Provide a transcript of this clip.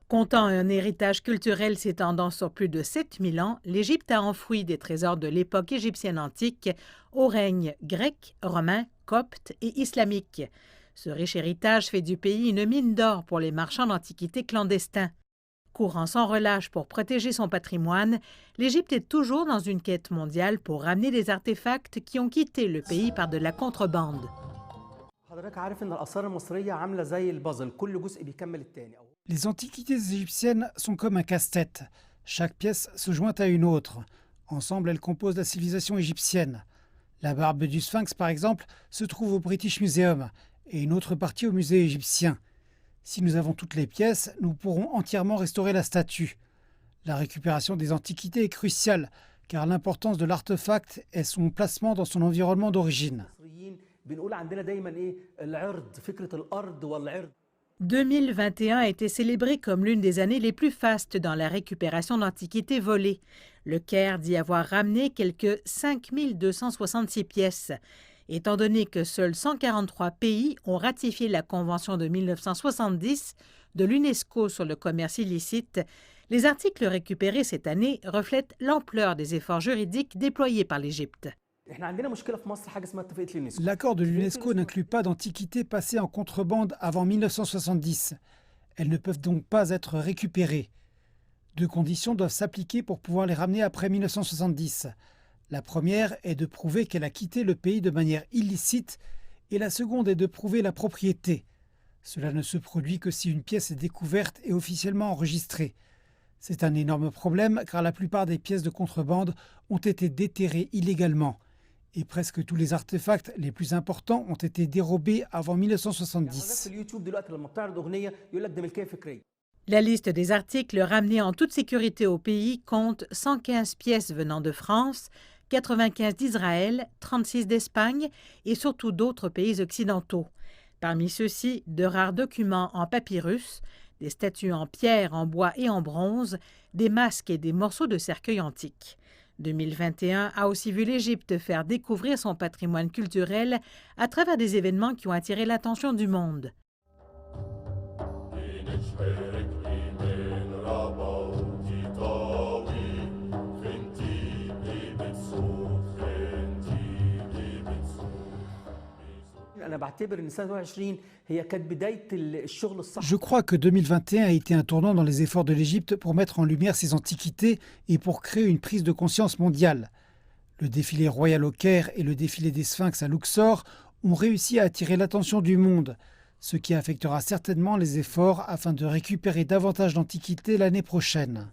Comptant un héritage culturel s'étendant sur plus de 7000 ans, l'Égypte a enfoui des trésors de l'époque égyptienne antique au règne grec, romain, copte et islamique. Ce riche héritage fait du pays une mine d'or pour les marchands d'antiquités clandestins. Courant sans relâche pour protéger son patrimoine, l'Égypte est toujours dans une quête mondiale pour ramener des artefacts qui ont quitté le pays par de la contrebande. Les antiquités égyptiennes sont comme un casse-tête. Chaque pièce se joint à une autre. Ensemble, elles composent la civilisation égyptienne. La barbe du Sphinx, par exemple, se trouve au British Museum et une autre partie au musée égyptien. Si nous avons toutes les pièces, nous pourrons entièrement restaurer la statue. La récupération des antiquités est cruciale, car l'importance de l'artefact est son placement dans son environnement d'origine. 2021 a été célébré comme l'une des années les plus fastes dans la récupération d'antiquités volées. Le Caire dit avoir ramené quelques 5266 pièces. Étant donné que seuls 143 pays ont ratifié la Convention de 1970 de l'UNESCO sur le commerce illicite, les articles récupérés cette année reflètent l'ampleur des efforts juridiques déployés par l'Égypte. L'accord de l'UNESCO n'inclut pas d'antiquités passées en contrebande avant 1970. Elles ne peuvent donc pas être récupérées. Deux conditions doivent s'appliquer pour pouvoir les ramener après 1970. La première est de prouver qu'elle a quitté le pays de manière illicite et la seconde est de prouver la propriété. Cela ne se produit que si une pièce est découverte et officiellement enregistrée. C'est un énorme problème car la plupart des pièces de contrebande ont été déterrées illégalement. Et presque tous les artefacts les plus importants ont été dérobés avant 1970. La liste des articles ramenés en toute sécurité au pays compte 115 pièces venant de France, 95 d'Israël, 36 d'Espagne et surtout d'autres pays occidentaux. Parmi ceux-ci, de rares documents en papyrus, des statues en pierre, en bois et en bronze, des masques et des morceaux de cercueils antiques. 2021 a aussi vu l'Égypte faire découvrir son patrimoine culturel à travers des événements qui ont attiré l'attention du monde. Je crois que 2021 a été un tournant dans les efforts de l'Égypte pour mettre en lumière ses antiquités et pour créer une prise de conscience mondiale. Le défilé royal au Caire et le défilé des Sphinx à Luxor ont réussi à attirer l'attention du monde, ce qui affectera certainement les efforts afin de récupérer davantage d'antiquités l'année prochaine.